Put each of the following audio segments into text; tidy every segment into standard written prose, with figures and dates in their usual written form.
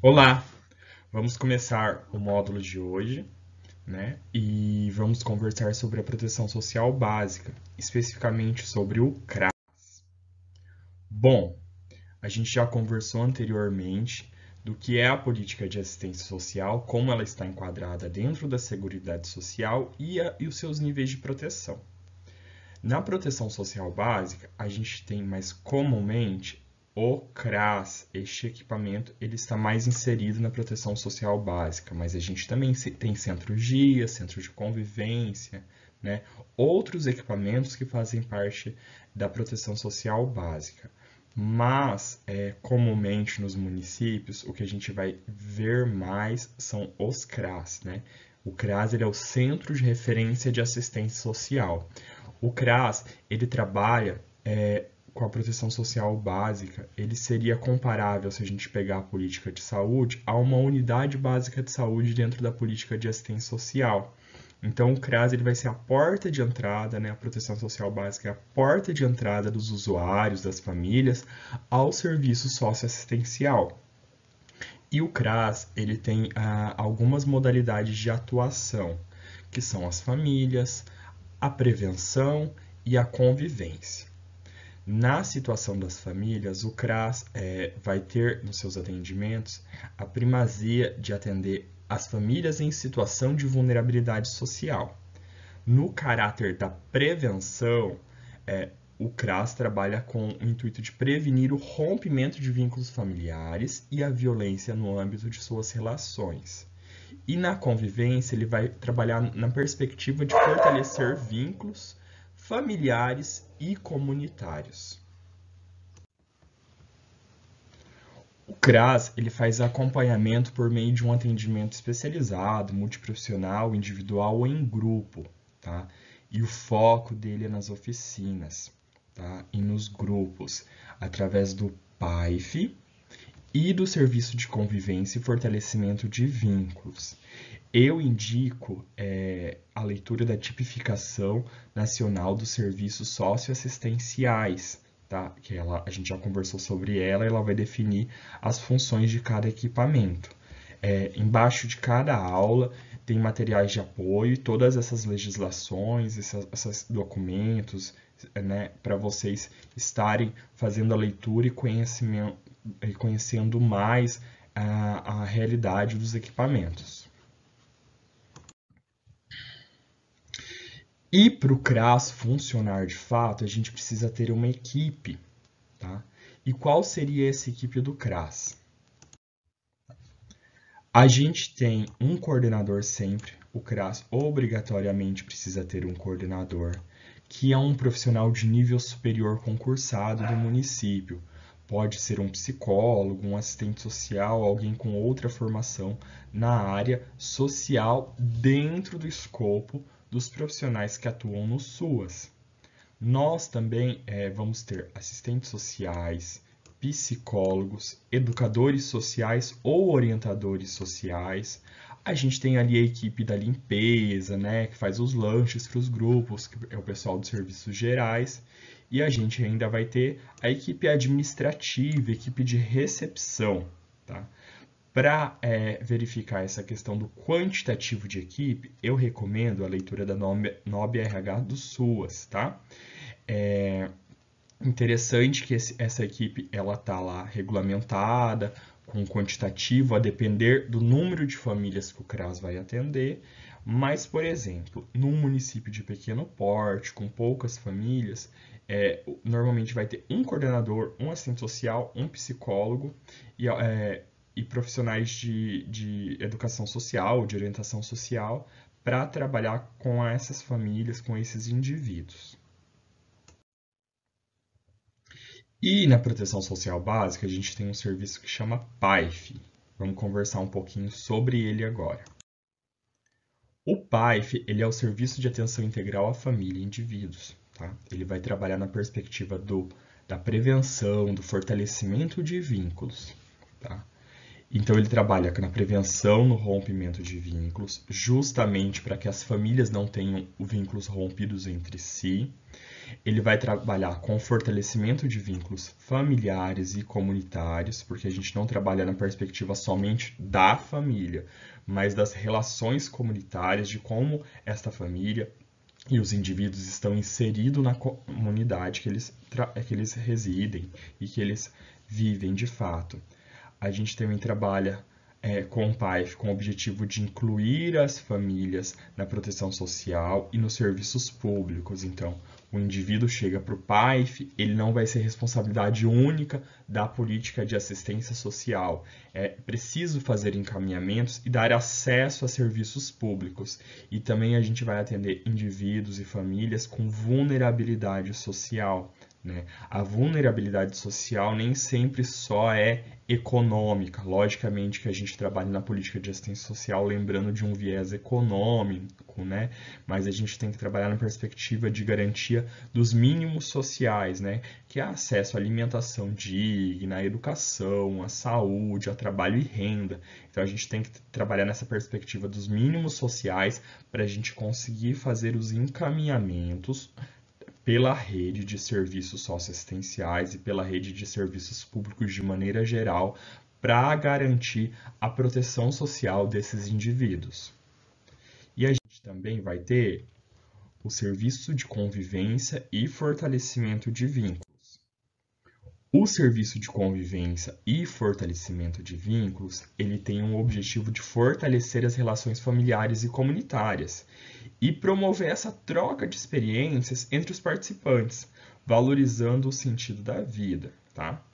Olá, vamos começar o módulo de hoje, né? E vamos conversar sobre a proteção social básica, especificamente sobre o CRA. Bom, a gente já conversou anteriormente do que é a política de assistência social, como ela está enquadrada dentro da Seguridade Social e os seus níveis de proteção. Na proteção social básica, a gente tem mais comumente o CRAS. Este equipamento ele está mais inserido na proteção social básica, mas a gente também tem centros-dia, centros de convivência, né? Outros equipamentos que fazem parte da proteção social básica. Mas, comumente nos municípios, o que a gente vai ver mais são os CRAS, né? O CRAS ele é o Centro de Referência de Assistência Social. O CRAS, ele trabalha com a proteção social básica, ele seria comparável, se a gente pegar a política de saúde, a uma unidade básica de saúde dentro da política de assistência social. Então, o CRAS ele vai ser a porta de entrada, né? A proteção social básica é a porta de entrada dos usuários, das famílias, ao serviço socioassistencial. E o CRAS ele tem algumas modalidades de atuação, que são as famílias, a prevenção e a convivência. Na situação das famílias, o CRAS vai ter nos seus atendimentos a primazia de atender as famílias em situação de vulnerabilidade social. No caráter da prevenção, o CRAS trabalha com o intuito de prevenir o rompimento de vínculos familiares e a violência no âmbito de suas relações. E na convivência, ele vai trabalhar na perspectiva de fortalecer vínculos familiares e comunitários. O CRAS ele faz acompanhamento por meio de um atendimento especializado, multiprofissional, individual ou em grupo, tá? E o foco dele é nas oficinas, tá? E nos grupos, através do PAIF e do Serviço de Convivência e Fortalecimento de Vínculos. Eu indico a leitura da Tipificação Nacional dos Serviços Socioassistenciais, tá? Que a gente já conversou sobre ela vai definir as funções de cada equipamento. Embaixo de cada aula tem materiais de apoio e todas essas legislações, esses documentos, né, para vocês estarem fazendo a leitura e conhecendo mais a realidade dos equipamentos. E para o CRAS funcionar de fato, a gente precisa ter uma equipe, tá? E qual seria essa equipe do CRAS? A gente tem um coordenador sempre, o CRAS obrigatoriamente precisa ter um coordenador, que é um profissional de nível superior concursado do município. Pode ser um psicólogo, um assistente social, alguém com outra formação na área social dentro do escopo dos profissionais que atuam no SUAS. Nós também vamos ter assistentes sociais, psicólogos, educadores sociais ou orientadores sociais. A gente tem ali a equipe da limpeza, né, que faz os lanches para os grupos, que é o pessoal dos serviços gerais. E a gente ainda vai ter a equipe administrativa, equipe de recepção, tá? Para verificar essa questão do quantitativo de equipe, eu recomendo a leitura da NOB RH do SUAS, tá? É interessante que essa equipe ela tá lá regulamentada, com quantitativo, a depender do número de famílias que o CRAS vai atender. Mas, por exemplo, num município de pequeno porte, com poucas famílias, normalmente vai ter um coordenador, um assistente social, um psicólogo e profissionais de educação social, de orientação social, para trabalhar com essas famílias, com esses indivíduos. E na proteção social básica, a gente tem um serviço que chama PAIF. Vamos conversar um pouquinho sobre ele agora. O PAIF ele é o Serviço de Atenção Integral à Família e Indivíduos. Tá? Ele vai trabalhar na perspectiva da prevenção, do fortalecimento de vínculos. Tá? Então, ele trabalha na prevenção no rompimento de vínculos, justamente para que as famílias não tenham vínculos rompidos entre si. Ele vai trabalhar com o fortalecimento de vínculos familiares e comunitários, porque a gente não trabalha na perspectiva somente da família, mas das relações comunitárias, de como esta família e os indivíduos estão inseridos na comunidade que eles residem e que eles vivem de fato. A gente também trabalha com o PAIF com o objetivo de incluir as famílias na proteção social e nos serviços públicos. Então, o indivíduo chega para o PAIF, ele não vai ser responsabilidade única da política de assistência social. É preciso fazer encaminhamentos e dar acesso a serviços públicos. E também a gente vai atender indivíduos e famílias com vulnerabilidade social. Né? A vulnerabilidade social nem sempre só é econômica. Logicamente que a gente trabalha na política de assistência social lembrando de um viés econômico, né? Mas a gente tem que trabalhar na perspectiva de garantia dos mínimos sociais, né? Que é acesso à alimentação digna, à educação, à saúde, a trabalho e renda. Então a gente tem que trabalhar nessa perspectiva dos mínimos sociais para a gente conseguir fazer os encaminhamentos pela rede de serviços socioassistenciais e pela rede de serviços públicos de maneira geral, para garantir a proteção social desses indivíduos. E a gente também vai ter o serviço de convivência e fortalecimento de vínculos. O serviço de convivência e fortalecimento de vínculos, ele tem um objetivo de fortalecer as relações familiares e comunitárias e promover essa troca de experiências entre os participantes, valorizando o sentido da vida, tá?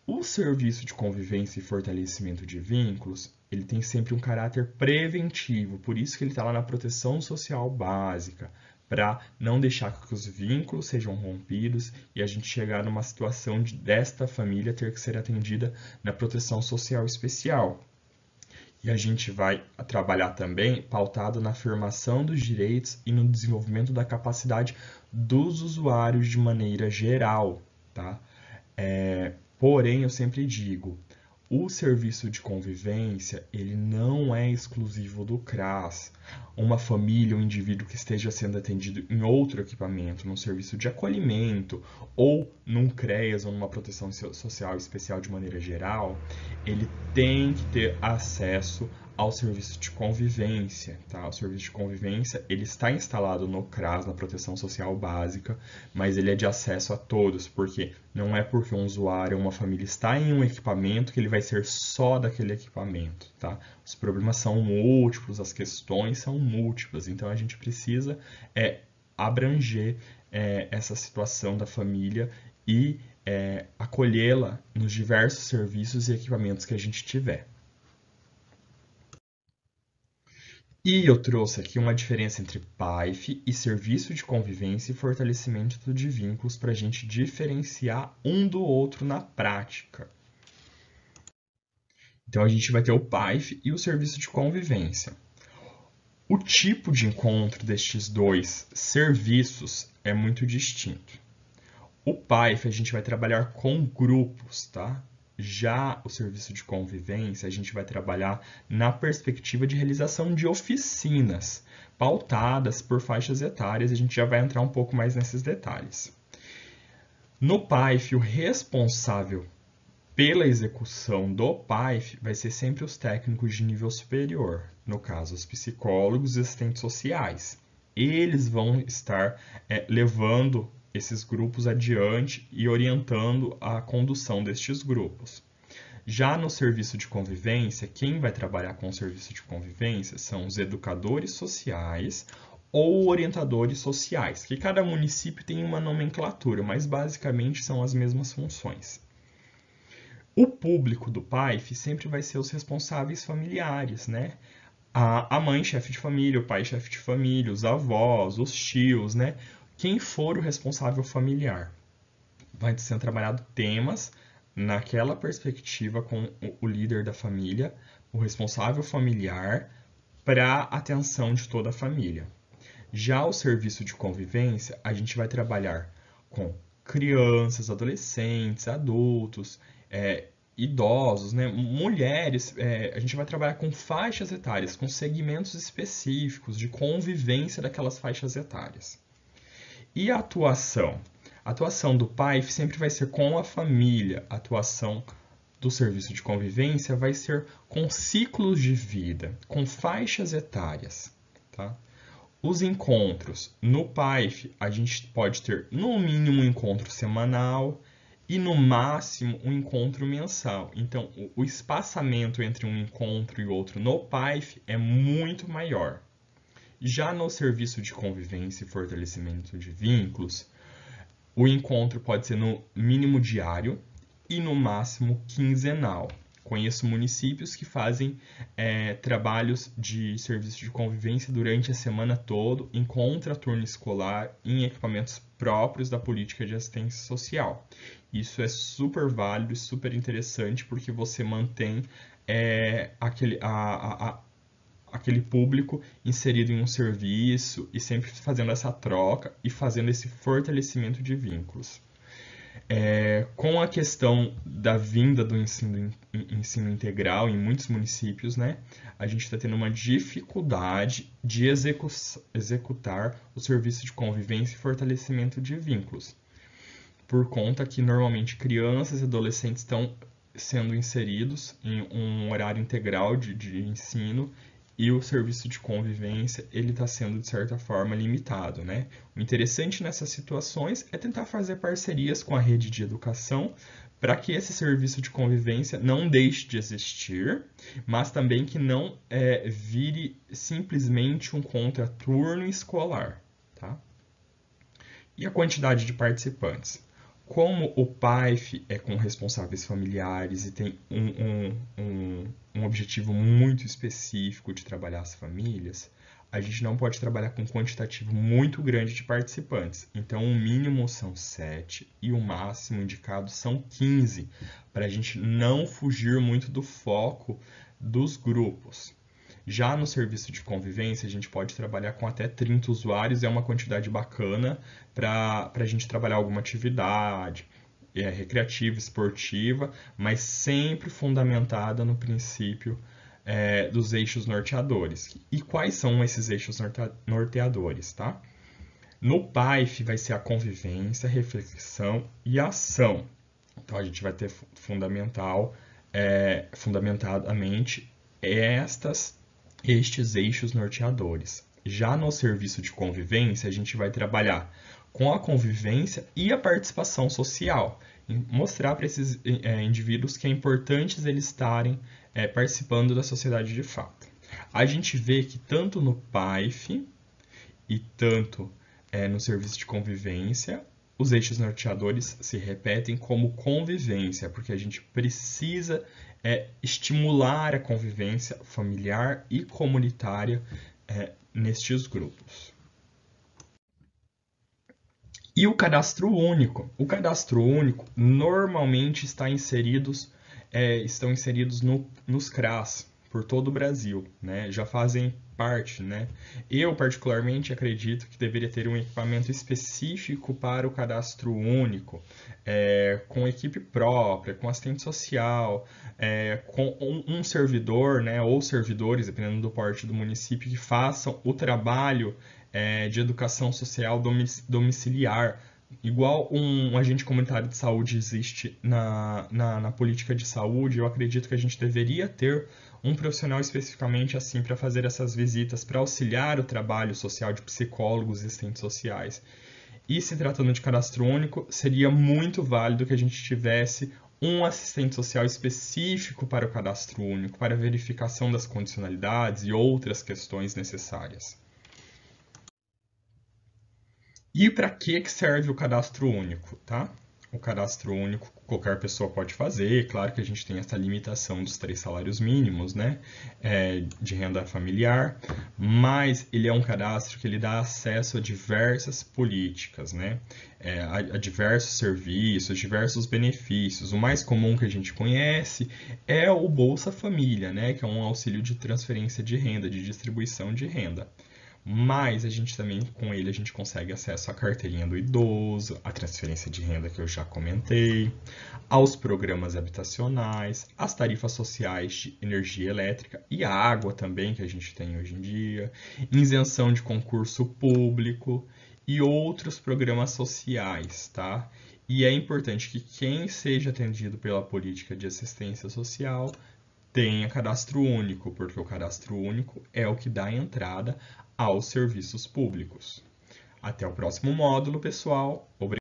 O serviço de convivência e fortalecimento de vínculos, ele tem sempre um caráter preventivo, por isso que ele está lá na proteção social básica, para não deixar que os vínculos sejam rompidos e a gente chegar numa situação desta família ter que ser atendida na proteção social especial. E a gente vai trabalhar também pautado na afirmação dos direitos e no desenvolvimento da capacidade dos usuários de maneira geral, tá? Porém, eu sempre digo, o serviço de convivência, ele não é exclusivo do CRAS. Uma família, um indivíduo que esteja sendo atendido em outro equipamento, num serviço de acolhimento, ou num CREAS, ou numa proteção social especial de maneira geral, ele tem que ter acesso ao serviço de convivência, tá? O serviço de convivência, ele está instalado no CRAS, na proteção social básica, mas ele é de acesso a todos, porque não é porque um usuário ou uma família está em um equipamento que ele vai ser só daquele equipamento, tá? Os problemas são múltiplos, as questões são múltiplas, então a gente precisa abranger essa situação da família e acolhê-la nos diversos serviços e equipamentos que a gente tiver. E eu trouxe aqui uma diferença entre PAIF e serviço de convivência e fortalecimento de vínculos para a gente diferenciar um do outro na prática. Então a gente vai ter o PAIF e o serviço de convivência. O tipo de encontro destes dois serviços é muito distinto. O PAIF a gente vai trabalhar com grupos, tá? Já o serviço de convivência, a gente vai trabalhar na perspectiva de realização de oficinas, pautadas por faixas etárias, a gente já vai entrar um pouco mais nesses detalhes. No PAIF, o responsável pela execução do PAIF vai ser sempre os técnicos de nível superior, no caso, os psicólogos e assistentes sociais. Eles vão estar levando esses grupos adiante e orientando a condução destes grupos. Já no serviço de convivência, quem vai trabalhar com o serviço de convivência são os educadores sociais ou orientadores sociais, que cada município tem uma nomenclatura, mas basicamente são as mesmas funções. O público do PAIF sempre vai ser os responsáveis familiares, né? A mãe chefe de família, o pai chefe de família, os avós, os tios, né? Quem for o responsável familiar. Vai sendo trabalhado temas naquela perspectiva com o líder da família, o responsável familiar, para a atenção de toda a família. Já o serviço de convivência, a gente vai trabalhar com crianças, adolescentes, adultos, idosos, né? Mulheres, a gente vai trabalhar com faixas etárias, com segmentos específicos de convivência daquelas faixas etárias. E a atuação? A atuação do PAIF sempre vai ser com a família, a atuação do serviço de convivência vai ser com ciclos de vida, com faixas etárias, tá? Os encontros no PAIF, a gente pode ter no mínimo um encontro semanal e no máximo um encontro mensal. Então, o espaçamento entre um encontro e outro no PAIF é muito maior. Já no serviço de convivência e fortalecimento de vínculos, o encontro pode ser no mínimo diário e no máximo quinzenal. Conheço municípios que fazem trabalhos de serviço de convivência durante a semana toda, em contraturno escolar, em equipamentos próprios da política de assistência social. Isso é super válido e super interessante porque você mantém aquele público inserido em um serviço e sempre fazendo essa troca e fazendo esse fortalecimento de vínculos. Com a questão da vinda do ensino integral em muitos municípios, né, a gente está tendo uma dificuldade de executar o serviço de convivência e fortalecimento de vínculos, por conta que normalmente crianças e adolescentes estão sendo inseridos em um horário integral de ensino e o serviço de convivência ele está sendo, de certa forma, limitado, né? O interessante nessas situações é tentar fazer parcerias com a rede de educação para que esse serviço de convivência não deixe de existir, mas também que não vire simplesmente um contraturno escolar, tá? E a quantidade de participantes? Como o PAIF é com responsáveis familiares e tem um objetivo muito específico de trabalhar as famílias, a gente não pode trabalhar com um quantitativo muito grande de participantes. Então, o mínimo são 7 e o máximo indicado são 15, para a gente não fugir muito do foco dos grupos. Já no serviço de convivência, a gente pode trabalhar com até 30 usuários, é uma quantidade bacana para a gente trabalhar alguma atividade recreativa, esportiva, mas sempre fundamentada no princípio dos eixos norteadores. E quais são esses eixos norteadores, tá? No PAIF vai ser a convivência, reflexão e ação. Então a gente vai ter fundamentadamente estes eixos norteadores. Já no serviço de convivência, a gente vai trabalhar com a convivência e a participação social, mostrar para esses indivíduos que é importante eles estarem participando da sociedade de fato. A gente vê que tanto no PAIF e tanto no serviço de convivência, os eixos norteadores se repetem como convivência, porque a gente precisa estimular a convivência familiar e comunitária nestes grupos. E o cadastro único? O cadastro único normalmente estão inseridos nos CRAS por todo o Brasil, né? Já fazem parte, né? Eu particularmente acredito que deveria ter um equipamento específico para o cadastro único, com equipe própria, com assistente social, com um servidor, né? Ou servidores, dependendo do porte do município, que façam o trabalho de educação social domiciliar. Igual um agente comunitário de saúde existe na política de saúde, eu acredito que a gente deveria ter um profissional especificamente assim para fazer essas visitas, para auxiliar o trabalho social de psicólogos e assistentes sociais. E se tratando de cadastro único, seria muito válido que a gente tivesse um assistente social específico para o cadastro único, para a verificação das condicionalidades e outras questões necessárias. E para que serve o cadastro único, tá? O cadastro único qualquer pessoa pode fazer, claro que a gente tem essa limitação dos 3 salários mínimos, né, de renda familiar, mas ele é um cadastro que ele dá acesso a diversas políticas, né, a diversos serviços, diversos benefícios. O mais comum que a gente conhece é o Bolsa Família, né, que é um auxílio de transferência de renda, de distribuição de renda. Mas a gente também, com ele, a gente consegue acesso à carteirinha do idoso, à transferência de renda que eu já comentei, aos programas habitacionais, às tarifas sociais de energia elétrica e a água também, que a gente tem hoje em dia, isenção de concurso público e outros programas sociais, tá? E é importante que quem seja atendido pela política de assistência social tenha cadastro único, porque o cadastro único é o que dá entrada aos serviços públicos. Até o próximo módulo, pessoal. Obrigado.